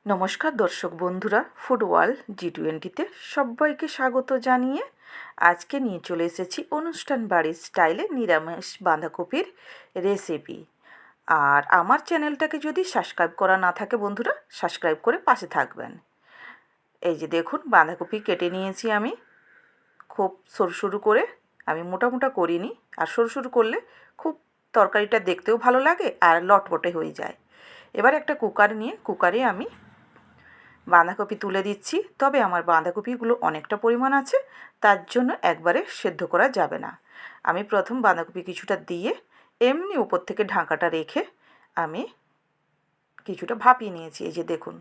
নমস্কার দর্শক বন্ধুরা, ফুড ওয়ার্ল্ড G20-তে সবাইকে স্বাগত জানিয়ে আজকে নিয়ে চলে এসেছি অনুষ্ঠান বাড়ির স্টাইলে নিরামিষ বাঁধাকপির রেসিপি। আর আমার চ্যানেলটাকে যদি সাবস্ক্রাইব করা না থাকে বন্ধুরা, সাবস্ক্রাইব করে পাশে থাকবেন। এই যে দেখুন, বাঁধাকপি কেটে নিয়েছি আমি খুব সরু সরু করে। আমি মোটা মোটা করিনি, আর সরু সরু করলে খুব তরকারিটা দেখতেও ভালো লাগে আর লটপটে হয়ে যায়। এবার একটা কুকার নিয়ে কুকারে আমি বাঁধাকপি তুলে দিচ্ছি। তবে আমার বাঁধাকপিগুলো অনেকটা পরিমাণ আছে, তার জন্য একবারে সেদ্ধ করা যাবে না। আমি প্রথম বাঁধাকপি কিছুটা দিয়ে এমনি উপর থেকে ঢাকাটা রেখে আমি কিছুটা ভাপিয়ে নিয়েছি, এই যে দেখুন।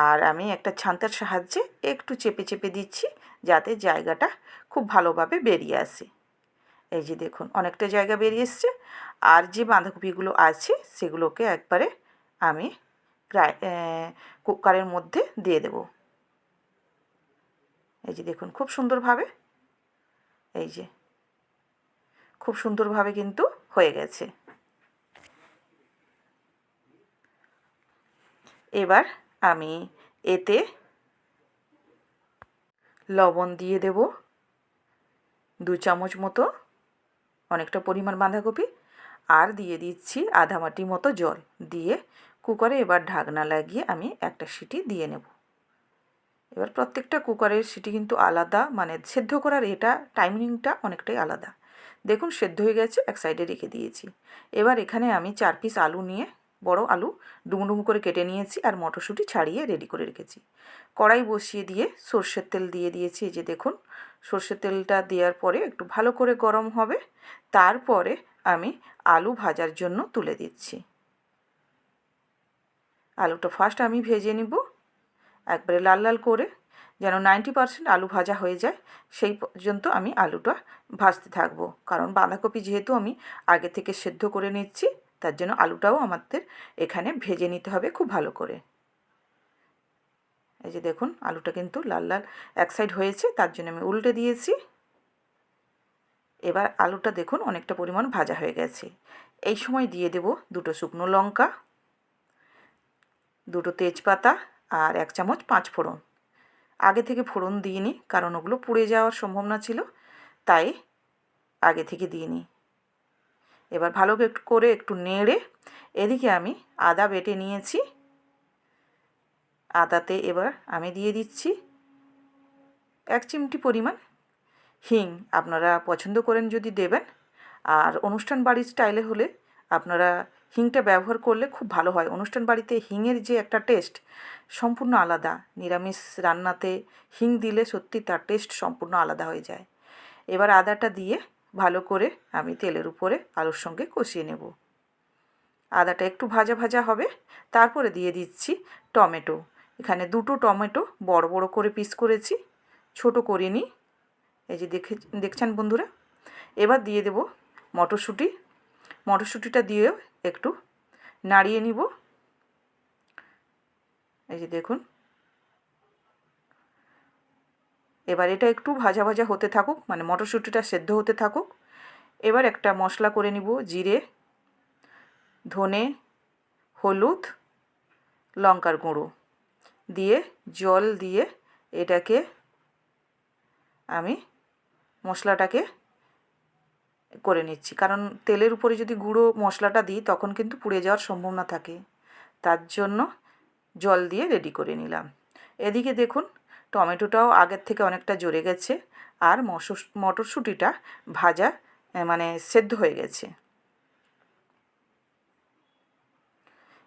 আর আমি একটা ছান্তার সাহায্যে একটু চেপে চেপে দিচ্ছি, যাতে জায়গাটা খুব ভালোভাবে বেরিয়ে আসে। এই যে দেখুন, অনেকটা জায়গা বেরিয়ে এসছে। আর যে বাঁধাকপিগুলো আছে সেগুলোকে একবারে আমি কুকারের মধ্যে দিয়ে দেব। এই যে দেখুন, খুব সুন্দরভাবে, এই যে খুব সুন্দরভাবে কিন্তু হয়ে গেছে। এবার আমি এতে লবণ দিয়ে দেব 2 চামচ মতো, অনেকটা পরিমাণ বাঁধাকপি। আর দিয়ে দিচ্ছি আধা বাটি মতো জল দিয়ে কুকারে এবার ঢাকনা লাগিয়ে আমি একটা সিটি দিয়ে নেব। এবার প্রত্যেকটা কুকারের সিটি কিন্তু আলাদা, মানে সেদ্ধ করার এটা টাইমিংটা অনেকটাই আলাদা। দেখুন সেদ্ধ হয়ে গেছে, এক সাইডে রেখে দিয়েছি। এবার এখানে আমি 4 পিস আলু নিয়ে, বড় আলু ডুমো ডুমো করে কেটে নিয়েছি, আর মটরশুঁটি ছাড়িয়ে রেডি করে রেখেছি। কড়াই বসিয়ে দিয়ে সর্ষের তেল দিয়ে দিয়েছি। এই যে দেখুন, সর্ষের তেলটা দেওয়ার পরে একটু ভালো করে গরম হবে, তারপরে আমি আলু ভাজার জন্য তুলে দিচ্ছি। আলুটা ফার্স্ট আমি ভেজে নিব একবারে লাল লাল করে, যেন 90% আলু ভাজা হয়ে যায়, সেই পর্যন্ত আমি আলুটা ভাজতে থাকবো। কারণ বাঁধাকপি যেহেতু আমি আগে থেকে সেদ্ধ করে নিচ্ছি, তার জন্য আলুটাও আমাদের এখানে ভেজে নিতে হবে খুব ভালো করে। এই যে দেখুন, আলুটা কিন্তু লাল লাল এক সাইড হয়েছে, তার জন্য আমি উল্টে দিয়েছি। এবার আলুটা দেখুন অনেকটা পরিমাণ ভাজা হয়ে গেছে। এই সময় দিয়ে দেব 2 শুকনো লঙ্কা, 2 তেজপাতা আর 1 চামচ 5 ফোড়ন। আগে থেকে ফোড়ন দিইনি, কারণ ওগুলো পুড়ে যাওয়ার সম্ভাবনা ছিল, তাই আগে থেকে দিইনি। এবার ভালো করে একটু নেড়ে এদিকে আমি আদা বেটে নিয়েছি। আদাতে এবার আমি দিয়ে দিচ্ছি 1 চিমটি পরিমাণ হিং। আপনারা পছন্দ করেন যদি দেবেন, আর অনুষ্ঠান বাড়ির স্টাইলে হলে আপনারা হিংটা ব্যবহার করলে খুব ভালো হয়। অনুষ্ঠান বাড়িতে হিঙের যে একটা টেস্ট সম্পূর্ণ আলাদা, নিরামিষ রান্নাতে হিং দিলে সত্যি তার টেস্ট সম্পূর্ণ আলাদা হয়ে যায়। এবার আদাটা দিয়ে ভালো করে আমি তেলের উপরে আলুর সঙ্গে কষিয়ে নেব। আদাটা একটু ভাজা ভাজা হবে, তারপরে দিয়ে দিচ্ছি টমেটো। এখানে 2 টমেটো বড় বড় করে পিস করেছি, ছোট করিনি। এই যে দেখছেন বন্ধুরা। এবার দিয়ে দেব মটরশুঁটি। মটরশুঁটিটা দিয়েও একটু নাড়িয়ে নিব। এই যে দেখুন, এবার এটা একটু ভাজা ভাজা হতে থাকুক, মানে মটরশুঁটিটা সেদ্ধ হতে থাকুক। এবার একটা মশলা করে নিব, জিরে, ধনে, হলুদ, লঙ্কার গুঁড়ো দিয়ে জল দিয়ে এটাকে আমি মশলাটাকে করে নিচ্ছি। কারণ তেলের উপরে যদি গুঁড়ো মশলাটা দিই তখন কিন্তু পুড়ে যাওয়ার সম্ভাবনা থাকে, তার জন্য জল দিয়ে রেডি করে নিলাম। এদিকে দেখুন, টমেটোটাও আগের থেকে অনেকটা জড়ে গেছে, আর মটরশুঁটিটা ভাজা মানে সেদ্ধ হয়ে গেছে।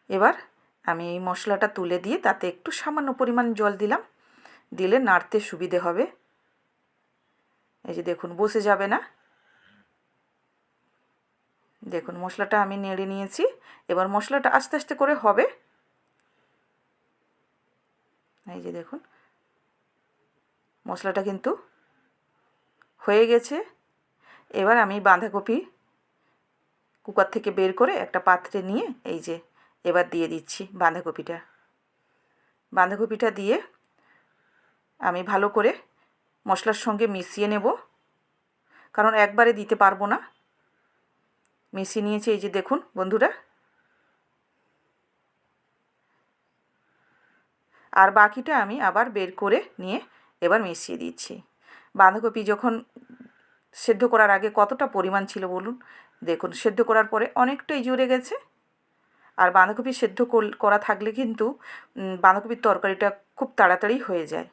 এবার আমি এই মশলাটা তুলে দিয়ে তাতে একটু সামান্য পরিমাণ জল দিলাম, দিলে নাড়তে সুবিধে হবে। এই যে দেখুন, বসে যাবে না। দেখুন মশলাটা আমি নেড়ে নিয়েছি। এবার মশলাটা আস্তে আস্তে করে হবে। এই যে দেখুন, মশলাটা কিন্তু হয়ে গেছে। এবার আমি বাঁধাকপি কুকার থেকে বের করে একটা পাত্রে নিয়ে এই যে এবার দিয়ে দিচ্ছি বাঁধাকপিটা। বাঁধাকপিটা দিয়ে আমি ভালো করে মশলার সঙ্গে মিশিয়ে নেব, কারণ একবারে দিতে পারবো না। মিশিয়ে নিয়েছি, এই যে দেখুন বন্ধুরা। আর বাকিটা আমি আবার বের করে নিয়ে এবার মিশিয়ে দিচ্ছি। বাঁধাকপি যখন সেদ্ধ করার আগে কতটা পরিমাণ ছিল বলুন, দেখুন সেদ্ধ করার পরে অনেকটাই জুড়ে গেছে। আর বাঁধাকপি সেদ্ধ করা থাকলে কিন্তু বাঁধাকপির তরকারিটা খুব তাড়াতাড়ি হয়ে যায়।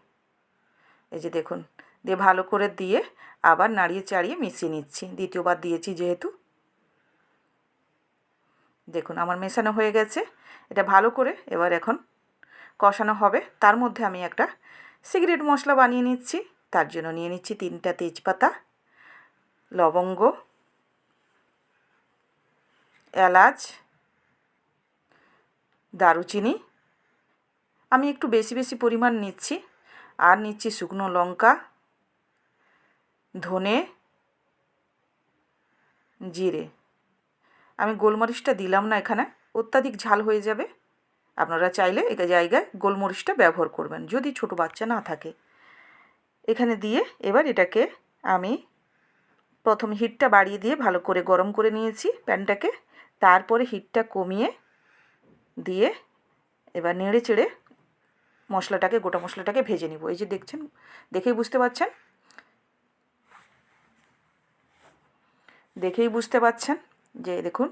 এই যে দেখুন, দিয়ে ভালো করে দিয়ে আবার নাড়িয়ে চাড়িয়ে মিশিয়ে নিচ্ছি, দ্বিতীয়বার দিয়েছি যেহেতু। দেখুন আমার মেশানো হয়ে গেছে। এটা ভালো করে এবার এখন কষানো হবে। তার মধ্যে আমি একটা সিক্রেট মশলা বানিয়ে নিচ্ছি। তার জন্য নিয়ে নিচ্ছি 3টা তেজপাতা, লবঙ্গ, এলাচ, দারুচিনি। আমি একটু বেশি বেশি পরিমাণ নিচ্ছি। আর নিচ্ছি শুকনো লঙ্কা, ধনে, জিরে। আমি গোলমরিচটা দিলাম না এখানে, অত্যাধিক ঝাল হয়ে যাবে। আপনারা চাইলে এই জায়গায় গোলমরিচটা ব্যবহার করবেন যদি ছোট বাচ্চা না থাকে। এখানে দিয়ে এবার এটাকে আমি প্রথম হিটটা বাড়িয়ে দিয়ে ভালো করে গরম করে নিয়েছি প্যানটাকে। তারপরে হিটটা কমিয়ে দিয়ে এবার নেড়ে চেড়ে মশলাটাকে, গোটা মশলাটাকে ভেজে নিব। এই যে দেখছেন, দেখেই বুঝতে পারছেন যে দেখুন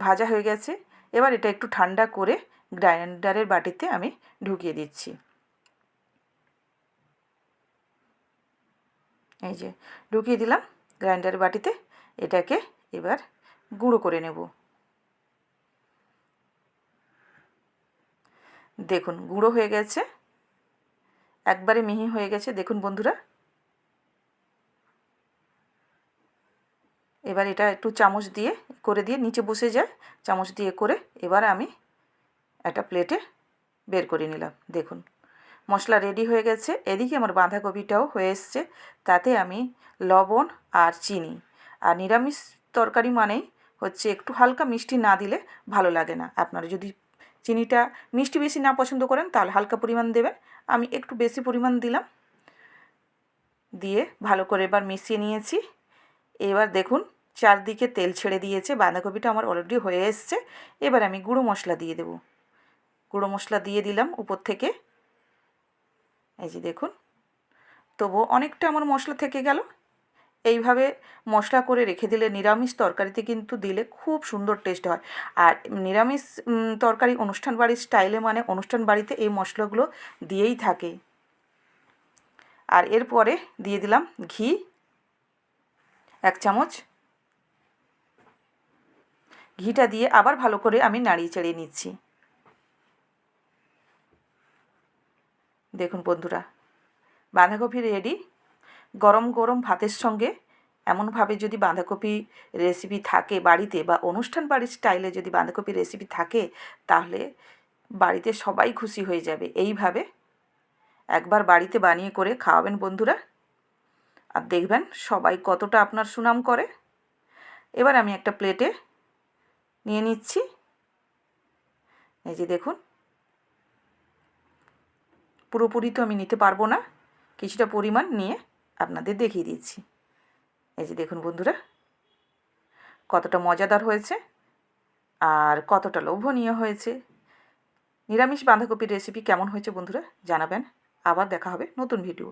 ভাজা হয়ে গেছে। এবার এটা একটু ঠান্ডা করে গ্রাইন্ডারের বাটিতে আমি ঢুকিয়ে দিচ্ছি। এই যে ঢুকিয়ে দিলাম গ্রাইন্ডারের বাটিতে। এটাকে এবার গুঁড়ো করে নেব। দেখুন গুঁড়ো হয়ে গেছে, একবারে মিহি হয়ে গেছে। দেখুন বন্ধুরা, এবার এটা একটু চামচ দিয়ে নিচে বসে যায়, চামচ দিয়ে করে এবার আমি একটা প্লেটে বের করে নিলাম। দেখুন মশলা রেডি হয়ে গেছে। এদিকে আমার বাঁধাকপিটাও হয়ে এসছে। তাতে আমি লবণ আর চিনি, আর নিরামিষ তরকারি মানেই হচ্ছে একটু হালকা মিষ্টি না দিলে ভালো লাগে না। আপনারা যদি চিনিটা মিষ্টি বেশি না পছন্দ করেন তাহলে হালকা পরিমাণ দেবেন। আমি একটু বেশি পরিমাণ দিলাম। দিয়ে ভালো করে এবার মিশিয়ে নিয়েছি। এবার দেখুন চারদিকে তেল ছেড়ে দিয়েছে, বাঁধাকপিটা আমার অলরেডি হয়ে এসছে। এবার আমি গুঁড়ো মশলা দিয়ে দেব। গুঁড়ো মশলা দিয়ে দিলাম উপর থেকে। এই যে দেখুন, তবুও অনেকটা আমার মশলা থেকে গেল। এইভাবে মশলা করে রেখে দিলে নিরামিষ তরকারিতে কিন্তু দিলে খুব সুন্দর টেস্ট হয়। আর নিরামিষ তরকারি অনুষ্ঠান বাড়ির স্টাইলে মানে অনুষ্ঠান বাড়িতে এই মশলাগুলো দিয়েই থাকে। আর এরপরে দিয়ে দিলাম ঘি 1 চামচ। ঘিটা দিয়ে আবার ভালো করে আমি নাড়িয়ে চাড়িয়ে নিচ্ছি। দেখুন বন্ধুরা, বাঁধাকপি রেডি। গরম গরম ভাতের সঙ্গে এমনভাবে যদি বাঁধাকপি রেসিপি থাকে বাড়িতে, বা অনুষ্ঠান বাড়ির স্টাইলে যদি বাঁধাকপি রেসিপি থাকে, তাহলে বাড়িতে সবাই খুশি হয়ে যাবে। এইভাবে একবার বাড়িতে বানিয়ে করে খাওয়াবেন বন্ধুরা, আর দেখবেন সবাই কতটা আপনার সুনাম করে। এবার আমি একটা প্লেটে নিয়ে নিচ্ছি। এই যে দেখুন, পুরোপুরি তো আমি নিতে পারবো না, কিছুটা পরিমাণ নিয়ে আপনাদের দেখিয়ে দিচ্ছি। এই যে দেখুন বন্ধুরা, কতটা মজাদার হয়েছে আর কতটা লোভনীয় হয়েছে। নিরামিষ বাঁধাকপির রেসিপি কেমন হয়েছে বন্ধুরা জানাবেন। আবার দেখা হবে নতুন ভিডিও।